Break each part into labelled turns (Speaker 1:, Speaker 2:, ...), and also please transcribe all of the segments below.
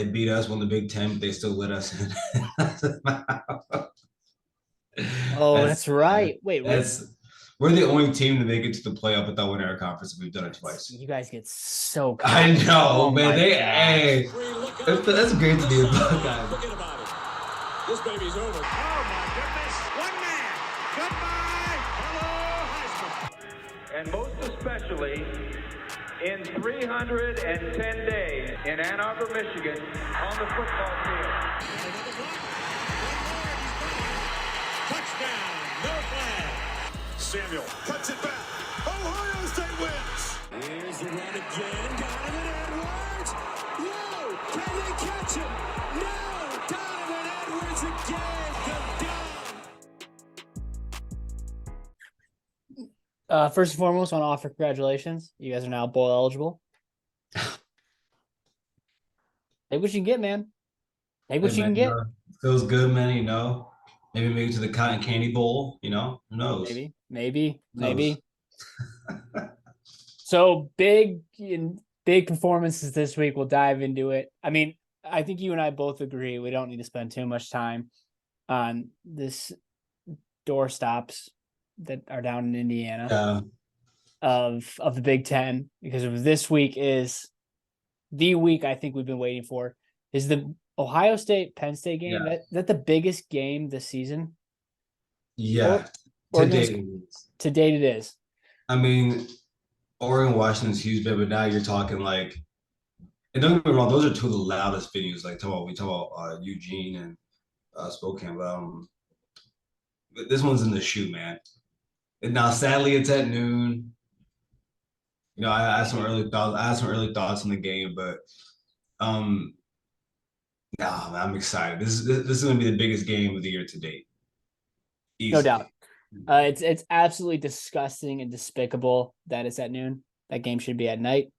Speaker 1: They beat us, won the Big Ten, but they still let us in.
Speaker 2: Oh,
Speaker 1: that's
Speaker 2: that's right. Wait, what?
Speaker 1: that's we're the only team to make it to the playoff without winning our conference. We've done it twice.
Speaker 2: You guys get so
Speaker 1: I
Speaker 2: cocky.
Speaker 1: know,
Speaker 2: Oh
Speaker 1: man.
Speaker 2: my
Speaker 1: They
Speaker 2: gosh.
Speaker 1: hey, that's great to be a Buckeye.
Speaker 3: Forget about it. This baby's over. Oh my goodness. One man. Goodbye. Hello, Heisman.
Speaker 4: And most especially in 310 days in Ann Arbor, Michigan, on the football field.
Speaker 3: Another block. One more. He's touchdown. No flag. Samuel cuts it back. Ohio State wins. Here's the run again. Donovan Edwards. Whoa. Can they catch him? No. Donovan Edwards again. The down.
Speaker 2: First and foremost, I want to offer congratulations. You guys are now bowl eligible. Take what you can get, man. Take what
Speaker 1: Hey,
Speaker 2: you
Speaker 1: man,
Speaker 2: can get.
Speaker 1: feels good, man. Maybe make it to the Cotton Candy Bowl. Who knows?
Speaker 2: Maybe. So big performances this week. We'll dive into it. I mean, I think you and I both agree we don't need to spend too much time on this doorstops that are down in Indiana of the Big Ten, because of this week is the week I think we've been waiting for. Is the Ohio State Penn State game.
Speaker 1: Yeah.
Speaker 2: That the biggest game this season?
Speaker 1: Yeah.
Speaker 2: To date it is.
Speaker 1: I mean, Oregon, Washington's huge, but now you're talking like, and don't get me wrong, those are two of the loudest venues. Like, we talk about Eugene and Spokane, but this one's in the shoe, man. And now, sadly, it's at noon. I had some early thoughts. I had some early thoughts in the game, but man, I'm excited. This is going to be the biggest game of the year to date. Easily.
Speaker 2: No doubt. It's absolutely disgusting and despicable that it's at noon. That game should be at night.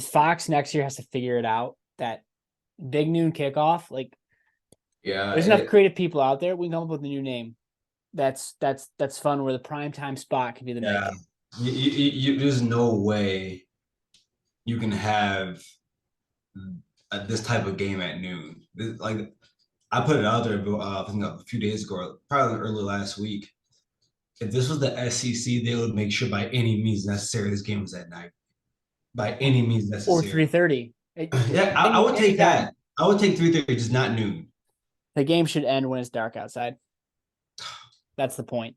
Speaker 2: Fox next year has to figure it out. That big noon kickoff, like, there's enough creative people out there. We can come up with a new name. That's fun. Where the primetime spot can be the making.
Speaker 1: There's no way you can have this type of game at noon. Like, I put it out there, I think a few days ago, probably early last week. If this was the SEC, they would make sure by any means necessary this game was at night. By any means necessary.
Speaker 2: Or 3:30.
Speaker 1: Yeah, I would take that. I would take 3:30, just not noon.
Speaker 2: The game should end when it's dark outside. That's the point.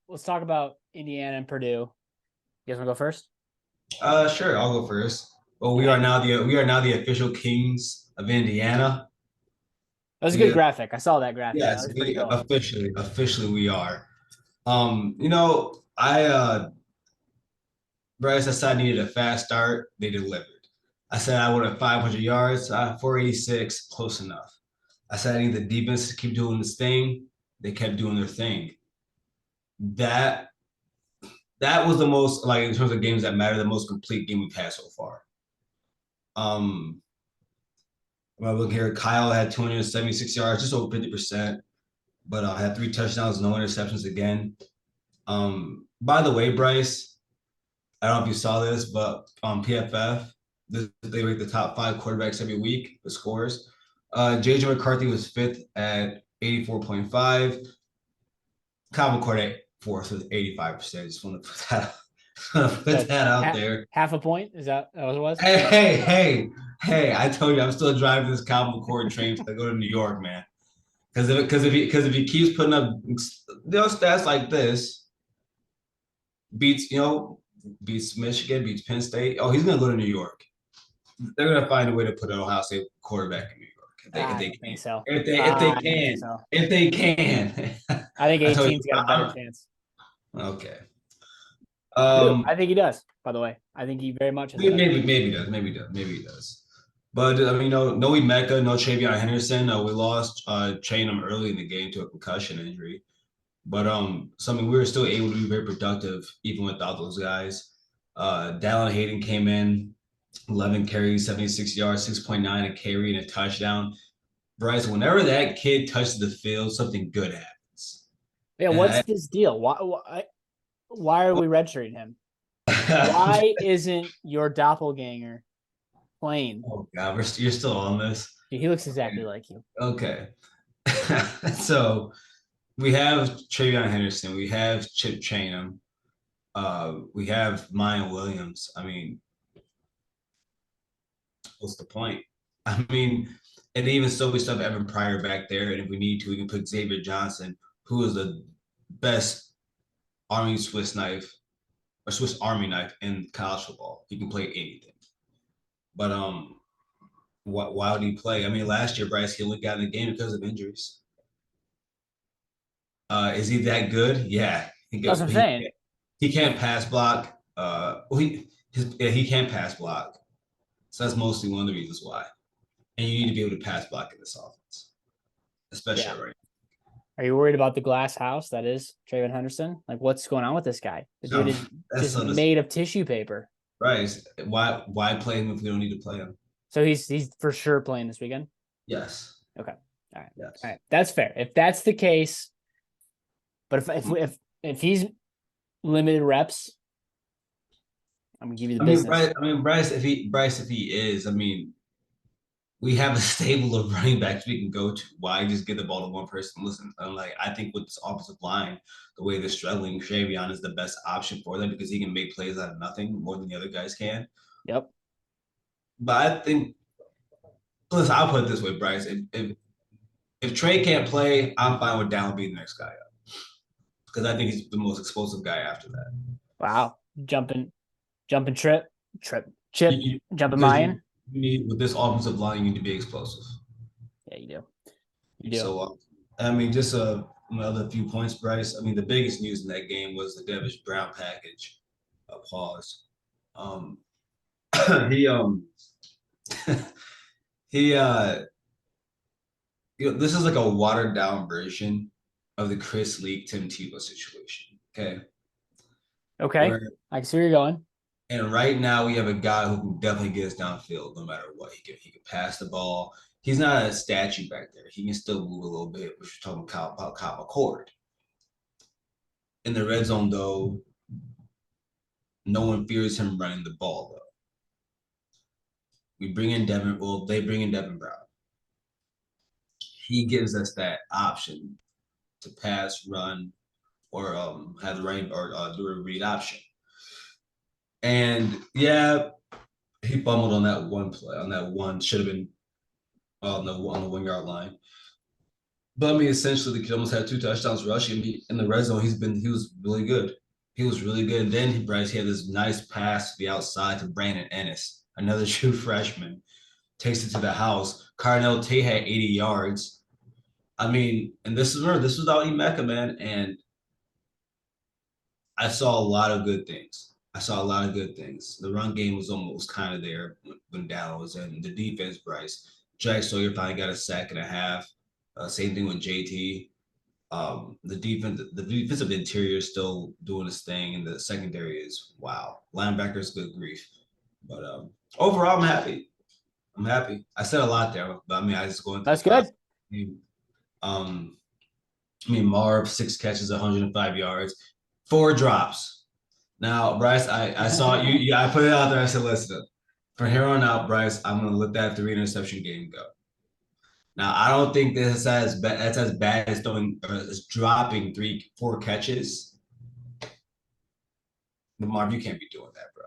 Speaker 2: Let's talk about Indiana and Purdue. You guys want to go first?
Speaker 1: Sure, I'll go first. Well, we are now the official kings of Indiana.
Speaker 2: That was a good graphic. I saw that graphic.
Speaker 1: Yes, officially we are. Bryce, I said I needed a fast start. They delivered. I said I wanted 500 yards, 486, close enough. I said I need the defense to keep doing this thing. They kept doing their thing. That was the most, like, in terms of games that matter, the most complete game we've had so far. When I look here, Kyle had 276 yards, just over 50%, but had 3 touchdowns, no interceptions again. By the way, Bryce, I don't know if you saw this, but on PFF, they rate the top 5 quarterbacks every week, the scores. JJ McCarthy was 5th at 84.5. Kyle McCord at 4th with 85%. Just want to put that out there.
Speaker 2: Half a point? Is that what it was?
Speaker 1: Hey! I told you I'm still driving this Kyle McCord train to go to New York, man. Because if he keeps putting up stats like this, beats Michigan, beats Penn State. Oh, he's gonna go to New York. They're gonna find a way to put an Ohio State quarterback in New York if they can.
Speaker 2: So.
Speaker 1: If they can.
Speaker 2: I think 18's got a better chance.
Speaker 1: Okay.
Speaker 2: I think he does. By the way, I think he very much.
Speaker 1: Maybe he does. But no Emeka, no Travion Henderson. We lost Chainham early in the game to a concussion injury. But we were still able to be very productive even without those guys. Dallin Hayden came in, 11 carries, 76 yards, 6.9 a carry, and a touchdown. Bryce, whenever that kid touches the field, something good happens.
Speaker 2: Yeah, what's his deal? Why are we redshirting him? Why isn't your doppelganger Plain.
Speaker 1: Oh God, you're still on this.
Speaker 2: He looks exactly like you.
Speaker 1: Okay. So we have Travion Henderson, we have Chip Chainham, we have Mayan Williams. I mean, what's the point? I mean, and even so, we still have Evan Pryor back there, and if we need to, we can put Xavier Johnson, who is the best Army Swiss knife or Swiss Army knife in college football. He can play anything. But why would he play? I mean, last year Bryce he only got in the game because of injuries. Is he that good? Yeah,
Speaker 2: That's what I'm saying.
Speaker 1: He can't pass block. He can't pass block. So that's mostly one of the reasons why. And you need to be able to pass block in this offense, especially right.
Speaker 2: Are you worried about the glass house that is Travion Henderson? Like, what's going on with this guy? The dude is just made of tissue paper.
Speaker 1: Right. Why play him if we don't need to play him?
Speaker 2: So he's for sure playing this weekend?
Speaker 1: Yes.
Speaker 2: Okay. All right.
Speaker 1: Yes.
Speaker 2: All right. That's fair. If that's the case, but if he's limited reps, I'm gonna give you the business.
Speaker 1: Bryce, if he is, I mean, we have a stable of running backs we can go to. Why just give the ball to one person? Listen, I think with this offensive line, the way they're struggling, Travion is the best option for them because he can make plays out of nothing more than the other guys can.
Speaker 2: Yep.
Speaker 1: But I think, listen, I'll put it this way, Bryce. If Trey can't play, I'm fine with Dallin being the next guy up because I think he's the most explosive guy after that.
Speaker 2: Wow, jumping, chip, jumping Mayan.
Speaker 1: You need with this offensive line, you need to be explosive.
Speaker 2: Yeah, you do. You do.
Speaker 1: So, I mean, just another few points, Bryce. I mean, the biggest news in that game was the Devish Brown package. Pause. He he this is like a watered down version of the Chris Leak Tim Tebow situation. Okay.
Speaker 2: I can see where you're going.
Speaker 1: And right now we have a guy who can definitely get us downfield no matter what. He can pass the ball. He's not a statue back there. He can still move a little bit, which we're talking about Kyle McCord. In the red zone, though, no one fears him running the ball, though. They bring in Devin Brown. He gives us that option to pass, run, or have the running or do a read option. And yeah, he fumbled on that one play. On that one, should have been on the 1 yard line. But I mean, essentially, the kid almost had 2 touchdowns rushing. In the red zone, he was really good. He was really good. And then Bryce, he had this nice pass to the outside to Brandon Ennis, another true freshman. Takes it to the house. Carnell Tate had 80 yards. I mean, and this was without Emeka, man. And I saw a lot of good things. The run game was almost kind of there when Dallin was in. The defense, Bryce. Jack Sawyer finally got a sack and a half. Same thing with JT. The defensive interior is still doing its thing, and the secondary is wow. Linebackers, good grief. But overall, I'm happy. I said a lot there, but I mean, I just go into
Speaker 2: that's good.
Speaker 1: Marv 6 catches, 105 yards, 4 drops. Now, Bryce, I saw you. I put it out there. I said, listen, from here on out, Bryce, I'm going to let that 3 interception game go. Now, I don't think that's as bad as dropping 3-4 catches. But Marv, you can't be doing that, bro.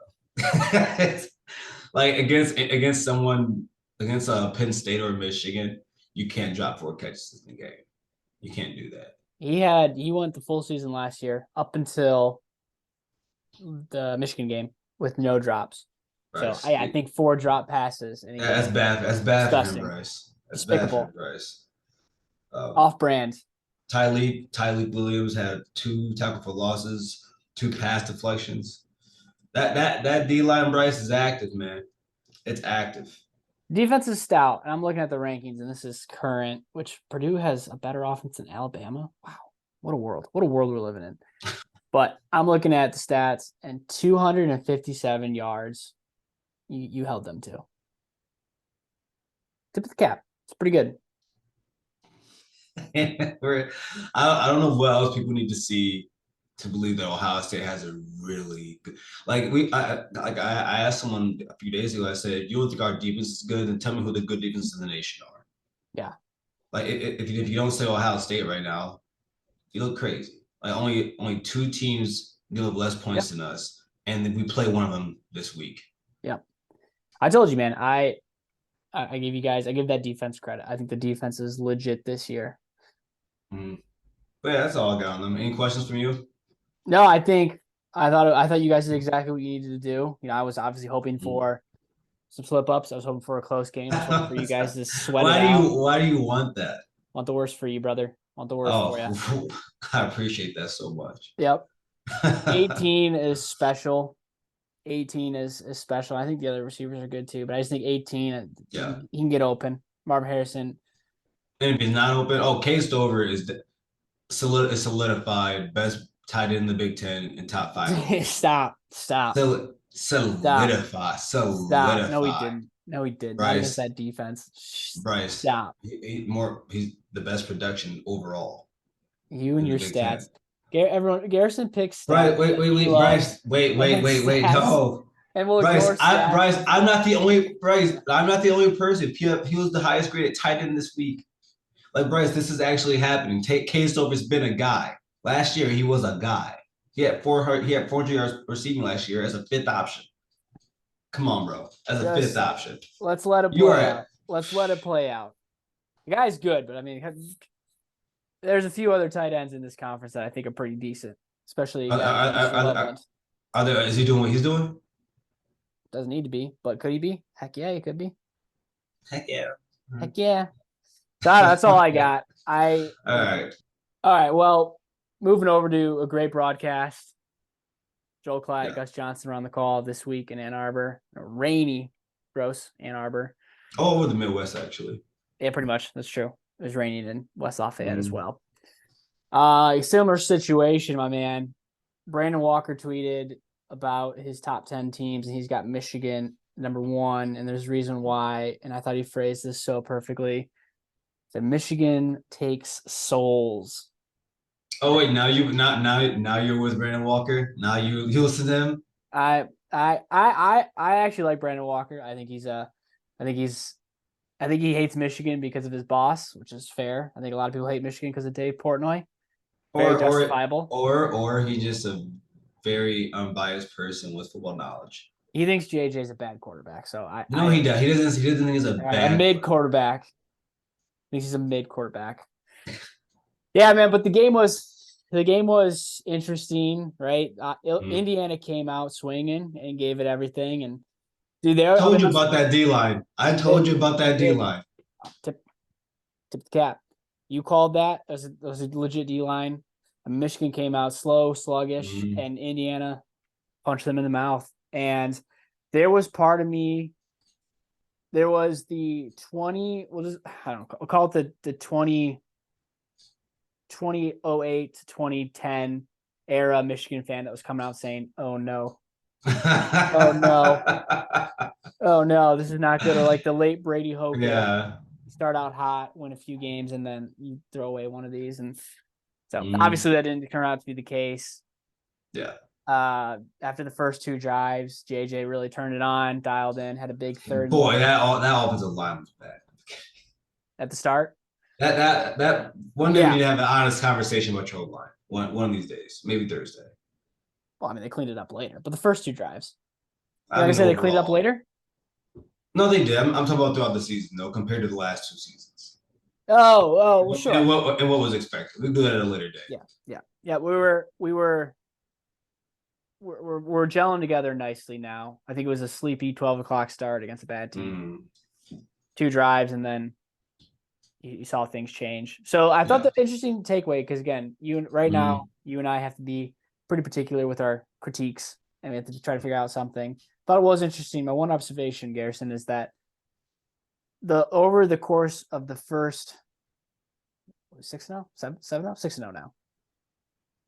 Speaker 1: Like against Penn State or Michigan, you can't drop 4 catches in the game. You can't do that.
Speaker 2: He went the full season last year up until the Michigan game with no drops. Right. So I think 4 drop passes.
Speaker 1: That's bad. That's bad for him, Bryce. That's
Speaker 2: despicable.
Speaker 1: Bad for Bryce.
Speaker 2: Off-brand.
Speaker 1: Tyleek Williams had 2 tackle for losses, 2 pass deflections. That D-line, Bryce, is active, man. It's active.
Speaker 2: Defense is stout, and I'm looking at the rankings, and this is current, which Purdue has a better offense than Alabama. Wow, what a world. What a world we're living in. But I'm looking at the stats, and 257 yards, you held them to. Tip of the cap. It's pretty good.
Speaker 1: I don't know what else people need to see to believe that Ohio State has a really good. I asked someone a few days ago. I said, if you don't think our defense is good, then tell me who the good defenses in the nation are.
Speaker 2: Yeah.
Speaker 1: Like if you don't say Ohio State right now, you look crazy. Like only two teams give up less points than us, and then we play one of them this week.
Speaker 2: Yeah. I told you, man. I give that defense credit. I think the defense is legit this year.
Speaker 1: Mm-hmm. But yeah, that's all I got on them. Any questions from you?
Speaker 2: No, I thought you guys did exactly what you needed to do. You know, I was obviously hoping for some slip ups. I was hoping for a close game. I was hoping for you guys to sweat it out.
Speaker 1: Why do you want that?
Speaker 2: Want the worst for you, brother. Want the worst for you.
Speaker 1: I appreciate that so much.
Speaker 2: Yep. 18 is special. 18 is special. I think the other receivers are good too, but I just think 18, he can get open. Marvin Harrison.
Speaker 1: And if he's not open, Case Stover is solidified best tight end in the Big Ten in top 5.
Speaker 2: Stop.
Speaker 1: Solidify.
Speaker 2: No, he didn't.
Speaker 1: Bryce,
Speaker 2: not against that defense.
Speaker 1: Bryce.
Speaker 2: Stop.
Speaker 1: He's the best production overall.
Speaker 2: You and your stats. Garrison picks
Speaker 1: stats. Wait, Bryce. Wait. No.
Speaker 2: And we'll
Speaker 1: Bryce, I'm not the only person. He was the highest graded tight end this week. Like, Bryce, this is actually happening. Case Stover's been a guy. Last year, he was a guy. He had 400 yards receiving last year as a fifth option. Come on, bro. As a fifth option.
Speaker 2: Let's let it play out. Let's let it play out. The guy's good, but I mean, there's a few other tight ends in this conference that I think are pretty decent, especially.
Speaker 1: Is he doing what he's doing?
Speaker 2: Doesn't need to be, but could he be? Heck yeah, he could be.
Speaker 1: Heck yeah.
Speaker 2: Heck yeah. That's all I got. All right. Well, moving over to a great broadcast. Joel Klatt, Gus Johnson are on the call this week in Ann Arbor. A rainy, gross Ann Arbor.
Speaker 1: All over the Midwest, actually.
Speaker 2: Yeah, pretty much. That's true. It was raining in West Lafayette as well. Similar situation, my man. Brandon Walker tweeted about his top 10 teams, and he's got Michigan number 1, and there's a reason why. And I thought he phrased this so perfectly. That Michigan takes souls.
Speaker 1: Oh wait, now you're with Brandon Walker. Now you listen to him.
Speaker 2: I actually like Brandon Walker. I think he hates Michigan because of his boss, which is fair. I think a lot of people hate Michigan because of Dave Portnoy. Very justifiable.
Speaker 1: Or he's just a very unbiased person with football knowledge.
Speaker 2: He thinks JJ is a bad quarterback. So
Speaker 1: he does. He doesn't think he's a
Speaker 2: mid quarterback. Thinks he's a mid quarterback. Yeah, man. But the game was interesting, right? Indiana came out swinging and gave it everything, and dude, I told you about that D line. Tip the cap. You called that. That was a legit D line. Michigan came out slow, sluggish, and Indiana punched them in the mouth. And there was part of me. There was the 20. We'll call it the 2008 to 2010 era Michigan fan that was coming out saying, "Oh no, oh no, this is not good." Or like the late Brady Hoke.
Speaker 1: Yeah.
Speaker 2: Start out hot, win a few games, and then you throw away one of these. And so obviously that didn't turn out to be the case.
Speaker 1: Yeah.
Speaker 2: After the first 2 drives, JJ really turned it on, dialed in, had a big third.
Speaker 1: Boy, that offensive line was bad.
Speaker 2: At the start?
Speaker 1: That one day we need to have an honest conversation about your line. One of these days, maybe Thursday.
Speaker 2: Well, I mean, they cleaned it up later, but the first 2 drives. Like I said, they cleaned it up later?
Speaker 1: No, they did. I'm talking about throughout the season, though, compared to the last 2 seasons.
Speaker 2: Oh, well, sure.
Speaker 1: And what was expected. We'll do that at a later day.
Speaker 2: Yeah. We're gelling together nicely now. I think it was a sleepy 12 o'clock start against a bad team. 2 drives, and then you saw things change. So I thought the interesting takeaway, because again, you and I have to be pretty particular with our critiques, and we have to try to figure out something. Thought it was interesting. My one observation, Garrison, is that over the course of the first 6-0, 7-0, 6-0 now,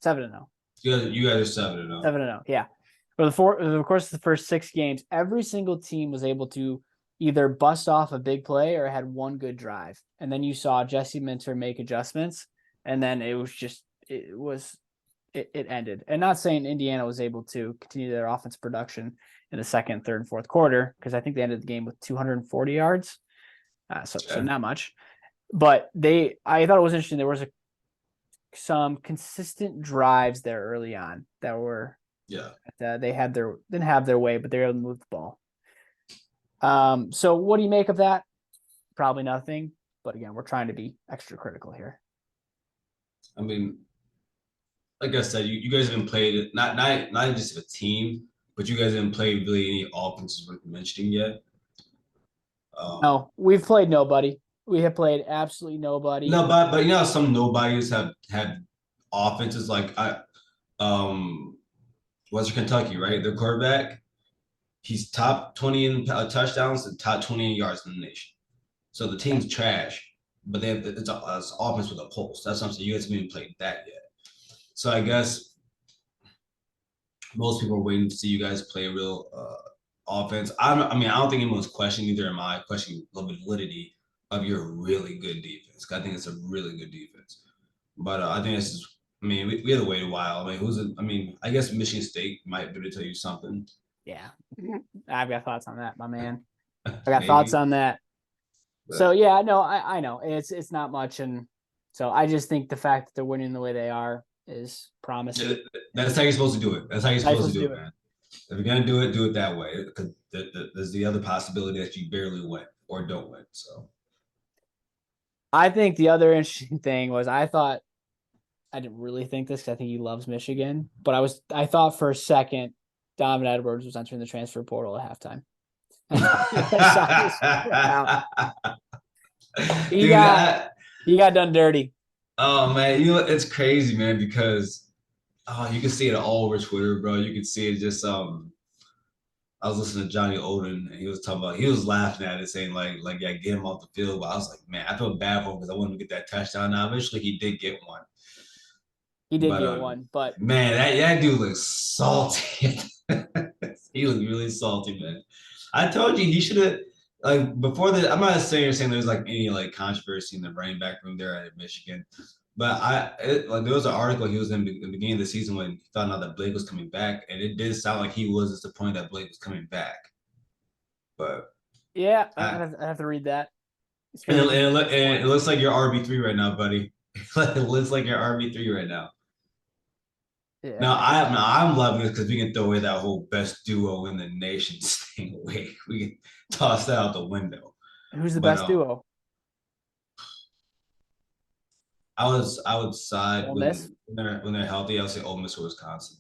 Speaker 2: 7-0.
Speaker 1: You guys are 7-0.
Speaker 2: 7-0, yeah. For the course of the first 6 games, every single team was able to either bust off a big play or had one good drive. And then you saw Jesse Minter make adjustments, and then it was it ended. And not saying Indiana was able to continue their offense production in the second, third, and fourth quarter, because I think they ended the game with 240 yards. So not much. But I thought it was interesting. There was some consistent drives there early on that were they didn't have their way, but they were able to move the ball. So what do you make of that? Probably nothing. But again, we're trying to be extra critical here.
Speaker 1: I mean, like I said, you guys haven't played not just a team, but you guys haven't played really any offenses worth mentioning yet.
Speaker 2: No, we've played nobody. We have played absolutely nobody.
Speaker 1: No, but you know how some nobodies have offenses like Western Kentucky, right? Their quarterback, he's top 20 in touchdowns and top 20 in yards in the nation. So the team's trash, but they have it's offense with a pulse. That's something you guys haven't even played that yet. So I guess most people are waiting to see you guys play a real offense. I don't think anyone's questioning, either am I questioning the validity of your really good defense. I think it's a really good defense. But I think this is, we had to wait a while. I guess Michigan State might be able to tell you something.
Speaker 2: Yeah. I've got thoughts on that, my man. I got thoughts on that. But, so yeah, no, I know it's not much. And so I just think the fact that they're winning the way they are is promising.
Speaker 1: That's how you're supposed to do it. That's how you're supposed to do it, man. If you're gonna do it that way. Because there's the other possibility that you barely win or don't win. So
Speaker 2: I think the other interesting thing was I didn't really think this because I think he loves Michigan, but I thought for a second Donovan Edwards was entering the transfer portal at halftime. He got done dirty.
Speaker 1: Oh man, it's crazy, man, because you can see it all over Twitter, bro. You can see it just I was listening to Johnny Oden and he was laughing at it, saying like yeah, get him off the field. But I was like, man, I feel bad for him because I wanted to get that touchdown. Now eventually he did get one.
Speaker 2: He did get one, but
Speaker 1: man, that dude looks salty. He looked really salty, man. I told you he should have before I'm not saying there's any controversy in the running back room there at Michigan, but there was an article he was in the beginning of the season when he found out that Blake was coming back, and it did sound like he was disappointed that Blake was coming back. But
Speaker 2: yeah, I have to read that.
Speaker 1: And it looks like you're RB3 right now, buddy. It looks like you're RB3 right now. Yeah. Now I'm loving this because we can throw away that whole best duo in the nation thing away. We can toss that out the window.
Speaker 2: Who's the best duo?
Speaker 1: I would side when they're healthy. I would say Ole Miss or Wisconsin.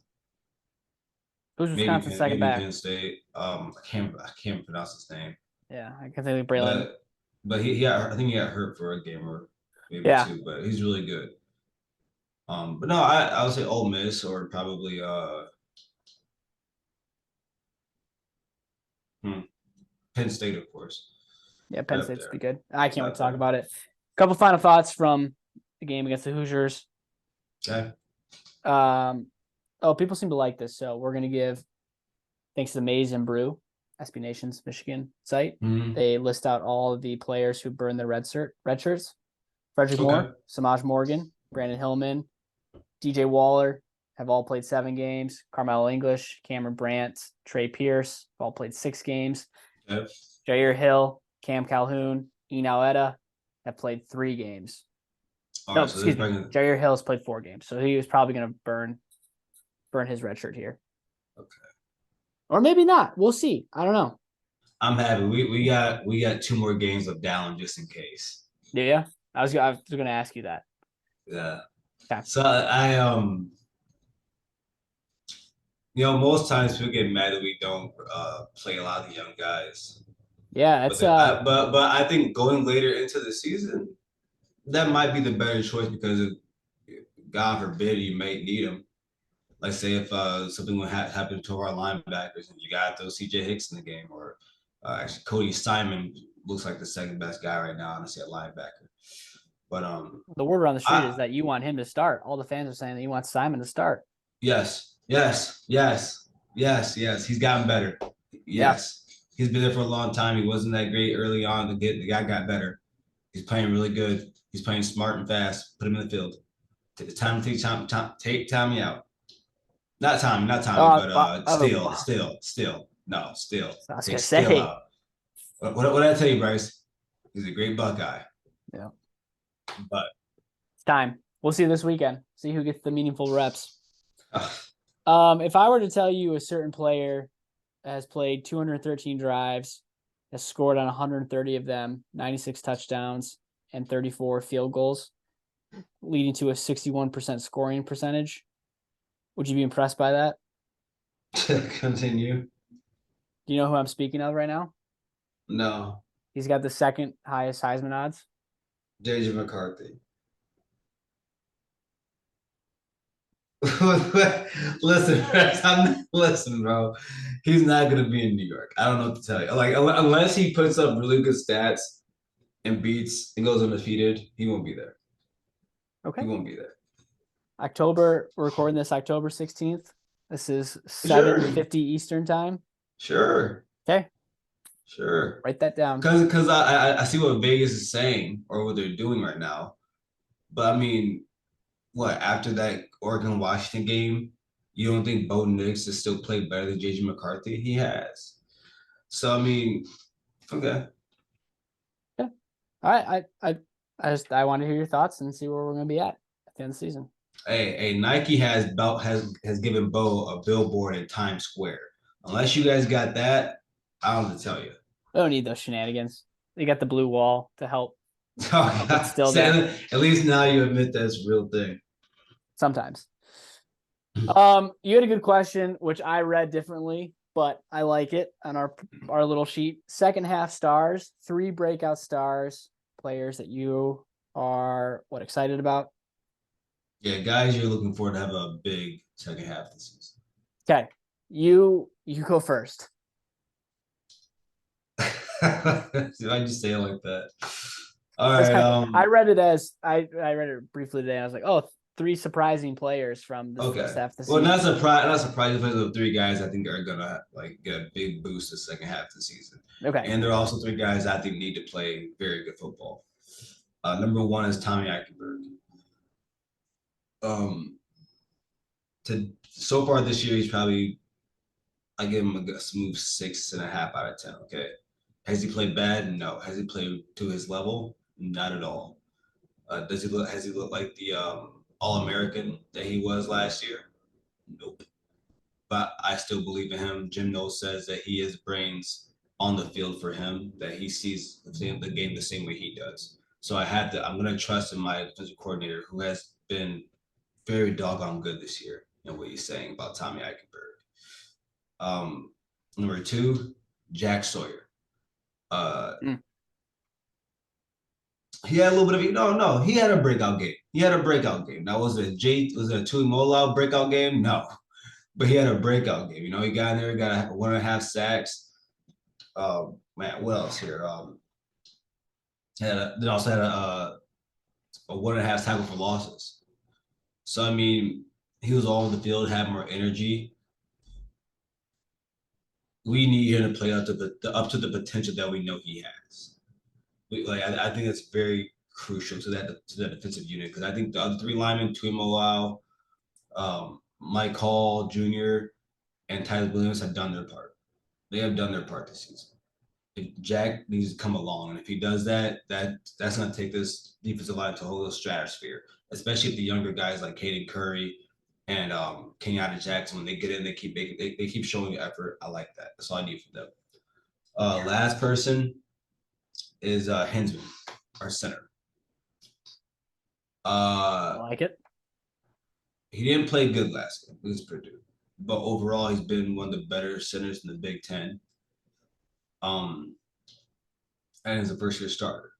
Speaker 2: Who's Wisconsin's second back?
Speaker 1: Penn State. I can't pronounce his name.
Speaker 2: Yeah, I can think of Braylon.
Speaker 1: But I think he got hurt for a game or maybe two. But he's really good. But no, I would say Ole Miss or probably Penn State, of course.
Speaker 2: Yeah, Penn State's be good. I can't wait to talk about it. A couple final thoughts from the game against the Hoosiers.
Speaker 1: Okay.
Speaker 2: People seem to like this, so we're gonna give thanks to the Maize and Brew, SB Nation's Michigan site. Mm-hmm. They list out all of the players who burned their red shirts. Frederick Moore, Samaj Morgan, Brandon Hillman, DJ Waller have all played 7 games. Carmelo English, Cameron Brandt, Trey Pierce have all played 6 games.
Speaker 1: Yep.
Speaker 2: Jair Hill, Cam Calhoun, Eno Etta have played 3 games. Excuse me. Jair Hill has played 4 games, so he was probably going to burn his red shirt here.
Speaker 1: Okay.
Speaker 2: Or maybe not. We'll see. I don't know.
Speaker 1: I'm happy. We got 2 more games of Dallin just in case.
Speaker 2: Yeah. I was going to ask you that.
Speaker 1: Yeah.
Speaker 2: Okay.
Speaker 1: So I most times people get mad that we don't play a lot of the young guys.
Speaker 2: Yeah, it's
Speaker 1: but I think going later into the season, that might be the better choice because God forbid you may need them. Like say if something would happen to our linebackers and you got those CJ Hicks in the game, or actually Cody Simon looks like the second best guy right now, honestly, at linebacker. But
Speaker 2: the word around the street is that you want him to start. All the fans are saying that you want Simon to start.
Speaker 1: Yes. He's gotten better. Yes. He's been there for a long time. He wasn't that great early on. The guy got better. He's playing really good. He's playing smart and fast. Put him in the field. It's time to take Tommy out. Not Tommy, but still. No, still.
Speaker 2: I was
Speaker 1: Take
Speaker 2: gonna
Speaker 1: still
Speaker 2: say.
Speaker 1: out. What did I tell you, Bryce? He's a great Buckeye.
Speaker 2: Yeah.
Speaker 1: But
Speaker 2: It's time. We'll see this weekend. See who gets the meaningful reps.
Speaker 1: uh,
Speaker 2: If I were to tell you a certain player has played 213 drives, has scored on 130 of them, 96 touchdowns, and 34 field goals, leading to a 61% scoring percentage, would you be impressed by that?
Speaker 1: continue.
Speaker 2: Do you know who I'm speaking of right now?
Speaker 1: No.
Speaker 2: He's got the second highest Heisman odds.
Speaker 1: JJ McCarthy. Listen, bro. He's not gonna be in New York. I don't know what to tell you. Like, unless he puts up really good stats and beats and goes undefeated, he won't be there.
Speaker 2: Okay.
Speaker 1: He won't be there.
Speaker 2: We're recording this October 16th. This is 7:50 Eastern time.
Speaker 1: Sure.
Speaker 2: Okay.
Speaker 1: Sure.
Speaker 2: Write that down.
Speaker 1: Because I see what Vegas is saying or what they're doing right now. But I mean, what, after that Oregon Washington game, you don't think Bo Nix has still played better than JJ McCarthy? He has. So I mean, okay.
Speaker 2: Yeah. All right. I want to hear your thoughts and see where we're gonna be at the end of the season.
Speaker 1: Hey, Nike has given Bo a billboard in Times Square. Unless you guys got that, I don't know what to tell you.
Speaker 2: I don't need those shenanigans. They got the blue wall to help.
Speaker 1: Oh,
Speaker 2: Still
Speaker 1: so
Speaker 2: there.
Speaker 1: at least now you admit that's a real thing.
Speaker 2: Sometimes. You had a good question, which I read differently, but I like it on our little sheet. Second half stars, 3 breakout stars, players that you are excited about.
Speaker 1: Yeah, guys, you're looking forward to have a big second half this season.
Speaker 2: Okay, you go first.
Speaker 1: Did I just say it like that? All right.
Speaker 2: I read it briefly today. I was like, oh, 3 surprising players from the first half of the season.
Speaker 1: Not surprising players of 3 guys I think are gonna get a big boost the second half of the season.
Speaker 2: Okay.
Speaker 1: And there are also 3 guys I think need to play very good football. Number 1 is Tommy Eichenberg. So far this year, he's probably, I give him a smooth 6.5 out of 10. Okay. Has he played bad? No. Has he played to his level? Not at all. Has he looked like the All-American that he was last year? Nope. But I still believe in him. Jim Knowles says that he has brains on the field for him, that he sees the game the same way he does. So I'm going to trust in my defensive coordinator, who has been very doggone good this year in what he's saying about Tommy Eichenberg. Number 2, Jack Sawyer. He had a little bit of he had a breakout game. Now was it a Tui Molau breakout game? No. But he had a breakout game. He got in there, got 1.5 sacks. Man, what else here? Then also had a 1.5 tackle for losses. So I mean, he was all over the field, had more energy. We need him to play up to the potential that we know he has. I think that's very crucial to that defensive unit, because I think the other 3 linemen, Tui Molau, Mike Hall Jr., and Tyler Williams have done their part. They have done their part this season. If Jack needs to come along, and if he does that, that's going to take this defensive line to a whole little stratosphere, especially if the younger guys like Caden Curry and Kenyatta Jackson, when they get in, they keep showing effort. I like that. That's all I need from them. Last person is Hensman, our center.
Speaker 2: I like it.
Speaker 1: He didn't play good last game against Purdue, but overall he's been one of the better centers in the Big Ten. And he's a first-year starter.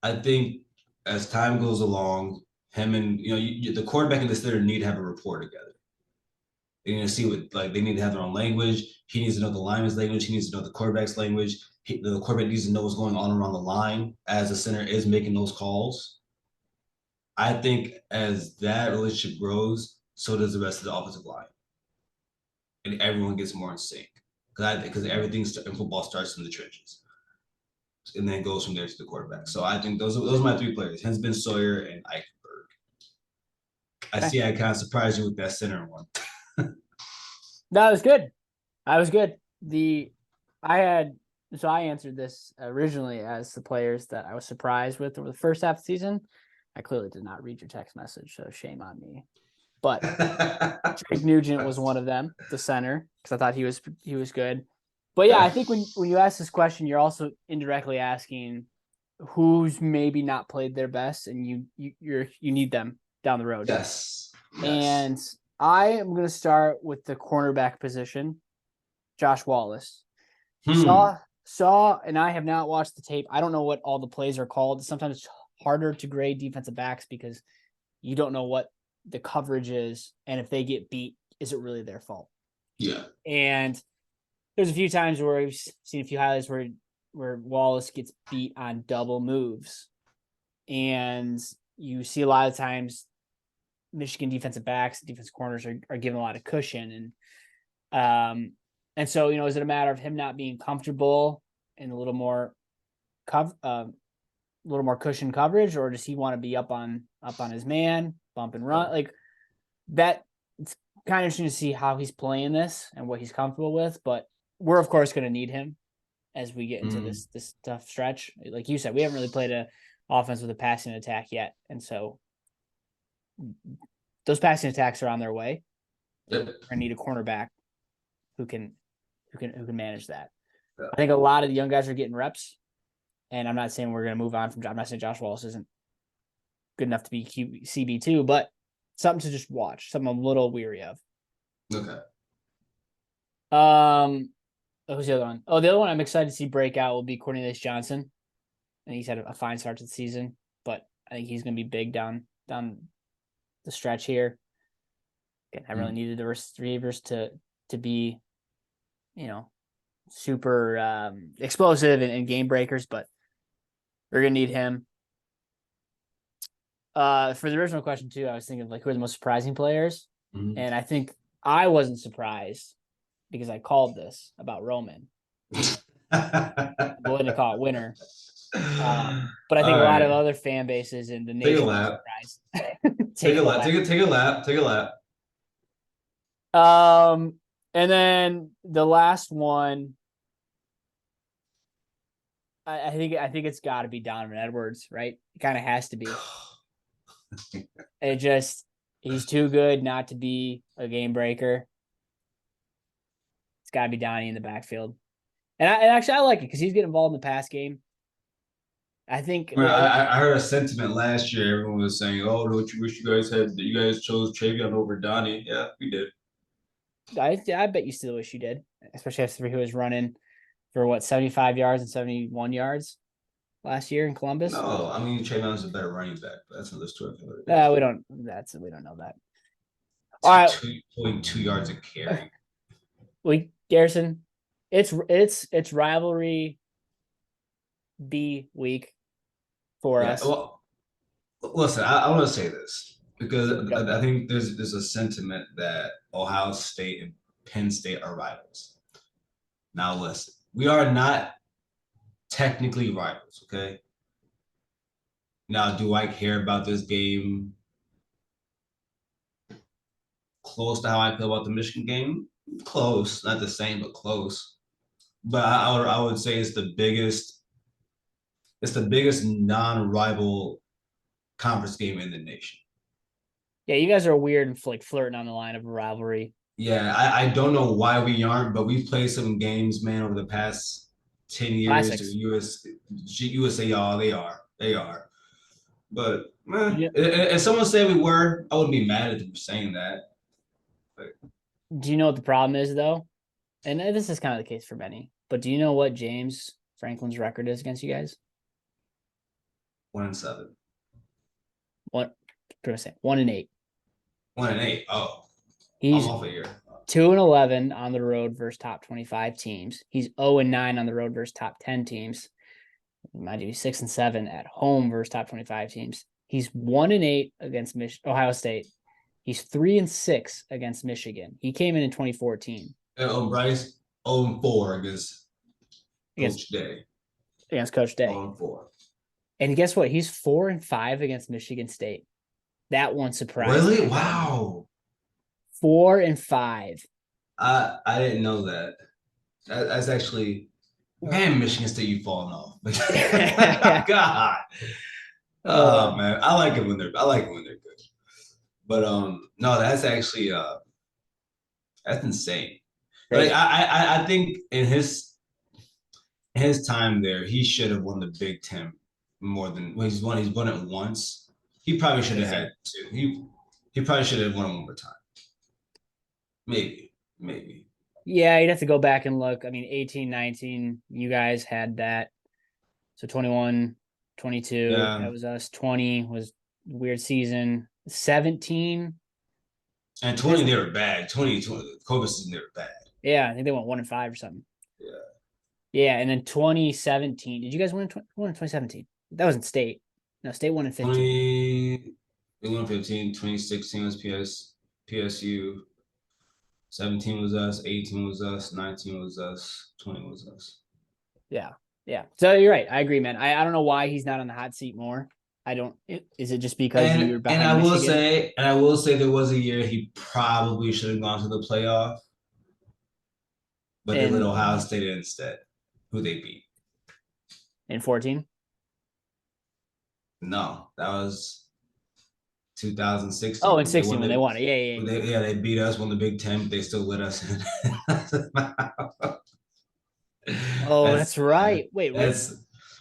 Speaker 1: I think as time goes along, him and the quarterback and the center need to have a rapport together. They need to see they need to have their own language. He needs to know the lineman's language. He needs to know the quarterback's language. The quarterback needs to know what's going on around the line as the center is making those calls. I think as that relationship grows, so does the rest of the offensive line, and everyone gets more in sync. Because everything in football starts in the trenches. and then goes from there to the quarterback. So I think those are my 3 players: Hensman, Sawyer, and Eichenberg. I
Speaker 2: Okay.
Speaker 1: see I kind of surprised you with that center one.
Speaker 2: That was good. I was good. I answered this originally as the players that I was surprised with over the first half of the season. I clearly did not read your text message, so shame on me. But Drake Nugent was one of them, the center, because I thought he was good. But yeah, I think when you ask this question, you're also indirectly asking who's maybe not played their best, and you need them down the road.
Speaker 1: Yes.
Speaker 2: And I am going to start with the cornerback position, Josh Wallace. Saw, and I have not watched the tape. I don't know what all the plays are called. Sometimes it's harder to grade defensive backs because you don't know what the coverage is, and if they get beat, is it really their fault?
Speaker 1: Yeah.
Speaker 2: And there's a few times where we've seen a few highlights where Wallace gets beat on double moves, and you see a lot of times Michigan defensive backs, defensive corners are given a lot of cushion, and so is it a matter of him not being comfortable and a little more cushion coverage, or does he want to be up on his man, bump and run like that? It's kind of interesting to see how he's playing this and what he's comfortable with, but we're of course going to need him as we get into this tough stretch. Like you said, we haven't really played a offense with a passing attack yet, and so those passing attacks are on their way.
Speaker 1: Yep.
Speaker 2: We're gonna need a cornerback who can manage that. Yeah. I think a lot of the young guys are getting reps, and I'm not saying we're gonna move on from. I'm not saying Josh Wallace isn't good enough to be CB2, but something to just watch. Something I'm a little weary of.
Speaker 1: Okay.
Speaker 2: Who's the other one? Oh, the other one I'm excited to see break out will be Cornelius Johnson, and he's had a fine start to the season, but I think he's gonna be big down the stretch here. Again, I really needed the receivers to be, super explosive and game breakers, but we're gonna need him. For the original question too, I was thinking who are the most surprising players, and I think I wasn't surprised because I called this about Roman. I'm willing to call it winner. But I think a lot of other fan bases in the nation are surprised.
Speaker 1: Take a lap.
Speaker 2: And then the last one, I think it's got to be Donovan Edwards, right? It kind of has to be. He's too good not to be a game breaker. It's got to be Donnie in the backfield. And actually, I like it because he's getting involved in the pass game. I think
Speaker 1: I heard a sentiment last year. Everyone was saying, "Oh, don't you wish you guys had that? You guys chose Travion over Donnie." Yeah, we did.
Speaker 2: I bet you still wish you did, especially after he was running for 75 yards and 71 yards last year in Columbus.
Speaker 1: No, I mean Trayvon's a better running back, but that's another story.
Speaker 2: We don't know that. All right,
Speaker 1: 2.2 yards a carry.
Speaker 2: Garrison, it's rivalry B week for us.
Speaker 1: Well, listen, I want to say this because I think there's a sentiment that Ohio State and Penn State are rivals. Now listen, we are not technically rivals, okay? Now, do I care about this game close to how I feel about the Michigan game? Close, not the same, but close. But I would say it's the biggest non-rival conference game in the nation.
Speaker 2: Yeah, you guys are weird and flirting on the line of a rivalry.
Speaker 1: Yeah, I don't know why we aren't, but we've played some games, man, over the past 10 years. USA, y'all, they are. But man, if someone said we were, I wouldn't be mad at them for saying that. But
Speaker 2: do you know what the problem is, though? And this is kind of the case for many. But do you know what James Franklin's record is against you guys?
Speaker 1: 1-7.
Speaker 2: 1-8.
Speaker 1: 1-8. Oh,
Speaker 2: he's
Speaker 1: off a year.
Speaker 2: 2-11 on the road versus top 25 teams. He's 0-9 on the road versus top 10 teams. Mind you, 6-7 at home versus top 25 teams. He's 1-8 against Ohio State. He's 3-6 against Michigan. He came in 2014.
Speaker 1: Bryce 0-4 against Coach Day.
Speaker 2: against Coach Day.
Speaker 1: 4-4.
Speaker 2: And guess what? He's 4-5 against Michigan State. That one surprised
Speaker 1: Really?
Speaker 2: me.
Speaker 1: Wow.
Speaker 2: 4-5.
Speaker 1: I didn't know that. That's actually, man, Michigan State, you've fallen off. God. Oh man, I like it when they're good. But no, that's actually that's insane. Like I think in his time there, he should have won the Big Ten more than he's won it once. He probably should have had two. He probably should have won it one more time. Maybe.
Speaker 2: Yeah, you'd have to go back and look. I mean, 18, 19, you guys had that. So 21, 22, that was us. 20 was weird season. 17.
Speaker 1: And 20, they were bad. 20, COVID season, they were bad.
Speaker 2: Yeah, I think they went 1-5 or something.
Speaker 1: Yeah.
Speaker 2: Yeah, and then 2017. Did you guys win in 2017? That wasn't state. No, state won in 15.
Speaker 1: They won 15. 2016 was PSU. 17 was us. 18 was us. 19 was us. 20 was us.
Speaker 2: Yeah. So you're right. I agree, man. I don't know why he's not on the hot seat more. Is it just because you're behind Michigan?
Speaker 1: I will say there was a year he probably should have gone to the playoff, but they let Ohio State instead, who they beat.
Speaker 2: In 14?
Speaker 1: No, that was 2016.
Speaker 2: Oh, in 16 when they won it. Yeah.
Speaker 1: They beat us, won the Big Ten, but they still let us in.
Speaker 2: That's right. Wait.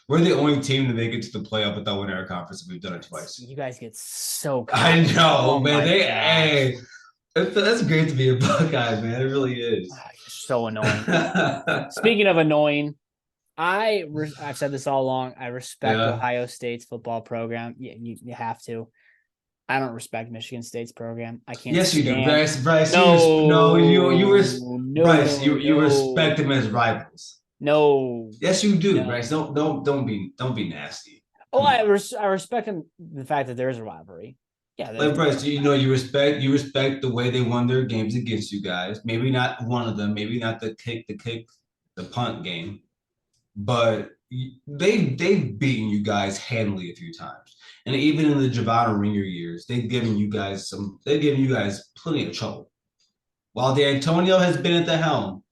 Speaker 1: We're the only team to make it to the playoff without winning our conference. We've done it twice.
Speaker 2: You guys get so
Speaker 1: I know, man. That's great to be a Buckeye, man. It really is.
Speaker 2: So annoying. Speaking of annoying, I've said this all along. I respect Ohio State's football program. Yeah, you have to. I don't respect Michigan State's program. I can't.
Speaker 1: Yes, you do, Bryce. Bryce,
Speaker 2: no,
Speaker 1: you respect them as rivals.
Speaker 2: No.
Speaker 1: Yes, you do, Bryce. Don't be nasty.
Speaker 2: Oh, I respect them. The fact that there is a rivalry. Yeah,
Speaker 1: like Bryce, you respect the way they won their games against you guys. Maybe not one of them. Maybe not the punt game, but they've beaten you guys handily a few times. And even in the Javon Ringer years, they've given you guys plenty of trouble. While D'Antonio has been at the helm,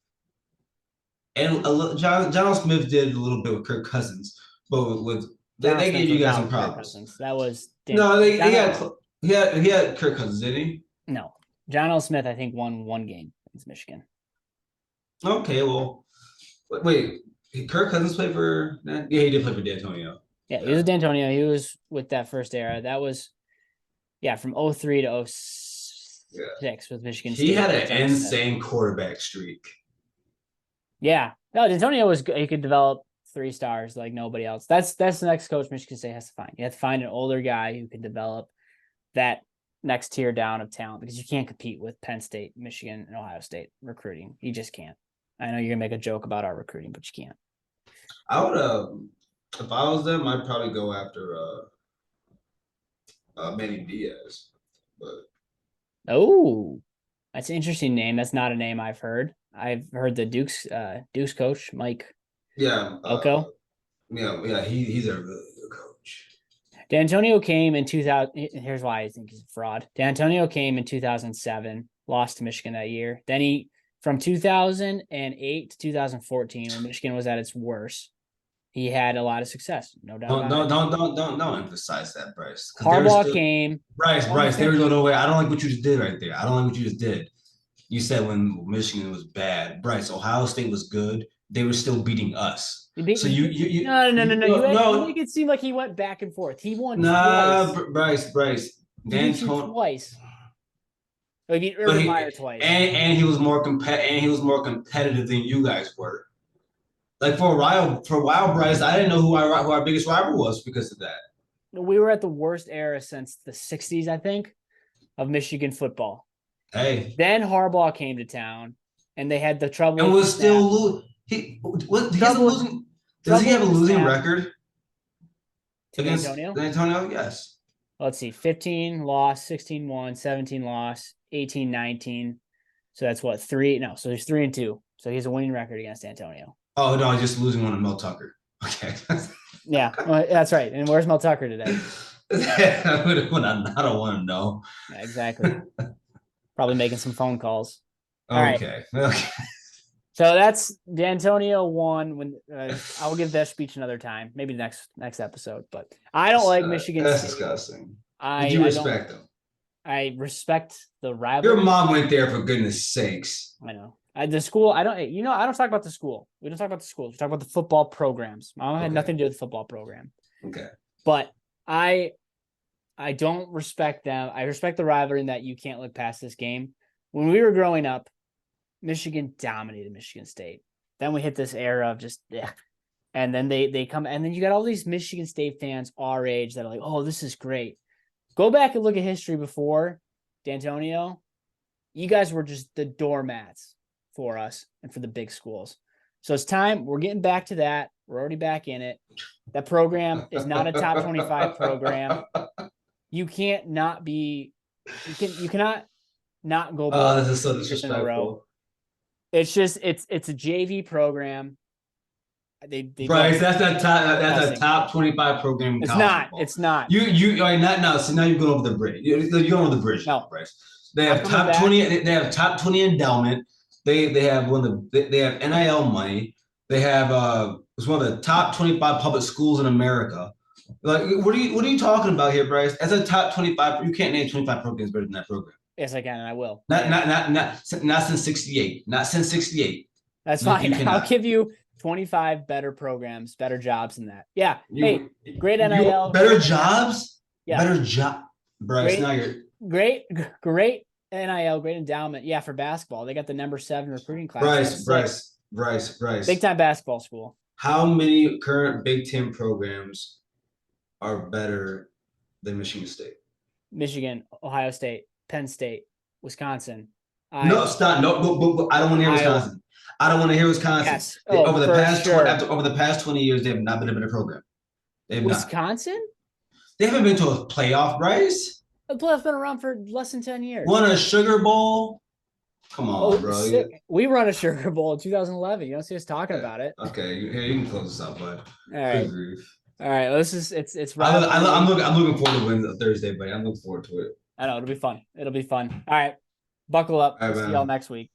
Speaker 1: and John Smith did a little bit with Kirk Cousins, but they gave you guys some problems.
Speaker 2: That was
Speaker 1: he had Kirk Cousins, didn't he?
Speaker 2: No, John L. Smith I think won one game against Michigan.
Speaker 1: Okay, well, wait, Kirk Cousins played for? Yeah, he did play for D'Antonio.
Speaker 2: Yeah, he was with D'Antonio. He was with that first era. That was, from 03 to 06 with Michigan State.
Speaker 1: He had an insane quarterback streak.
Speaker 2: Yeah. No, D'Antonio he could develop 3 stars like nobody else. That's the next coach Michigan State has to find. You have to find an older guy who can develop that next tier down of talent because you can't compete with Penn State, Michigan, and Ohio State recruiting. You just can't. I know you're gonna make a joke about our recruiting, but you can't.
Speaker 1: I would if I was them, I'd probably go after Manny Diaz. But
Speaker 2: that's an interesting name. That's not a name I've heard. I've heard the Duke's coach, Mike.
Speaker 1: Yeah.
Speaker 2: Oko.
Speaker 1: Yeah. He's a really good coach.
Speaker 2: D'Antonio came in 2000. Here's why I think he's a fraud. D'Antonio came in 2007, lost to Michigan that year. Then from 2008 to 2014, when Michigan was at its worst, he had a lot of success. No doubt.
Speaker 1: Don't emphasize that, Bryce.
Speaker 2: Harbaugh came.
Speaker 1: Bryce, there was no way. I don't like what you just did right there. I don't like what you just did. You said when Michigan was bad, Bryce, Ohio State was good. They were still beating us.
Speaker 2: No. You make it seem like he went back and forth. He won twice.
Speaker 1: Bryce.
Speaker 2: Twice. He beat Urban Meyer twice.
Speaker 1: And he was more competitive than you guys were. Like for a while, Bryce, I didn't know who our biggest rival was because of that.
Speaker 2: We were at the worst era since the 60s, I think, of Michigan football.
Speaker 1: Hey.
Speaker 2: Then Harbaugh came to town, and they had the trouble.
Speaker 1: And was still losing. Does he have a losing record against D'Antonio? Yes.
Speaker 2: Let's see. 15 loss, 16 won, 17 loss, 18, 19. So that's what 3. No, so he's 3-2. So he has a winning record against D'Antonio.
Speaker 1: Oh no, just losing one to Mel Tucker. Okay.
Speaker 2: Yeah, well, that's right. And where's Mel Tucker today?
Speaker 1: I don't want to know.
Speaker 2: Yeah, exactly. Probably making some phone calls. All right.
Speaker 1: Okay. Okay.
Speaker 2: So that's D'Antonio won. When I will give that speech another time, maybe next episode. But I don't like Michigan
Speaker 1: That's
Speaker 2: State.
Speaker 1: disgusting.
Speaker 2: I
Speaker 1: Did you respect them?
Speaker 2: I respect the
Speaker 1: Your
Speaker 2: rivalry.
Speaker 1: mom went there, for goodness sakes.
Speaker 2: I know. The school, I don't talk about the school. We don't talk about the schools. We talk about the football programs. Mom had nothing to do with the football program.
Speaker 1: Okay.
Speaker 2: But I don't respect them. I respect the rivalry in that you can't look past this game. When we were growing up, Michigan dominated Michigan State. Then we hit this era of just, and then they come, and then you got all these Michigan State fans our age that are like, oh, this is great. Go back and look at history before D'Antonio. You guys were just the doormats for us and for the big schools. So it's time. We're getting back to that. We're already back in it. That program is not a top 25 program. You can't not be, you cannot not go.
Speaker 1: Oh, this is so
Speaker 2: in a row.
Speaker 1: disrespectful.
Speaker 2: It's just, it's a JV program. They
Speaker 1: Bryce, that's a top 25 program. In
Speaker 2: It's
Speaker 1: college
Speaker 2: not.
Speaker 1: football.
Speaker 2: It's not.
Speaker 1: You are not now. So now you're going over the bridge. You're going over the bridge.
Speaker 2: No.
Speaker 1: Bryce. They have
Speaker 2: I'm coming
Speaker 1: top
Speaker 2: back.
Speaker 1: 20. They have top 20 endowment. They have they have NIL money. They have it's one of the top 25 public schools in America. Like, what are you talking about here, Bryce? As a top 25, you can't name 25 programs better than that program.
Speaker 2: Yes, I can, and I will.
Speaker 1: Not since 68. Not since 68.
Speaker 2: That's
Speaker 1: No,
Speaker 2: fine.
Speaker 1: you cannot.
Speaker 2: I'll give you 25 better programs, better jobs than that. Yeah. Hey, great NIL.
Speaker 1: Better jobs?
Speaker 2: Yeah.
Speaker 1: Better job. Bryce,
Speaker 2: Great.
Speaker 1: now you're
Speaker 2: Great NIL, great endowment. Yeah, for basketball. They got the number 7 recruiting class.
Speaker 1: Bryce.
Speaker 2: Big time basketball school.
Speaker 1: How many current Big Ten programs are better than Michigan State?
Speaker 2: Michigan, Ohio State, Penn State, Wisconsin.
Speaker 1: No, stop. No, I don't want to hear Wisconsin. I don't want to hear Wisconsin.
Speaker 2: Yes.
Speaker 1: Over the past
Speaker 2: sure.
Speaker 1: over the past 20 years, they have not been a better program. They have not.
Speaker 2: Wisconsin?
Speaker 1: They haven't been to a playoff, Bryce.
Speaker 2: The playoff's been around for less than 10 years.
Speaker 1: Won a Sugar Bowl. Come on, bro.
Speaker 2: Sick. We run a Sugar Bowl in 2011. You don't see us talking about it.
Speaker 1: Okay, here you can close this out, bud.
Speaker 2: All right. All right. Well, this is it's.
Speaker 1: I'm looking forward to win Thursday, buddy. I'm looking forward to it.
Speaker 2: I know it'll be fun. It'll be fun. All right. Buckle up.
Speaker 1: All right,
Speaker 2: See
Speaker 1: man.
Speaker 2: y'all next week.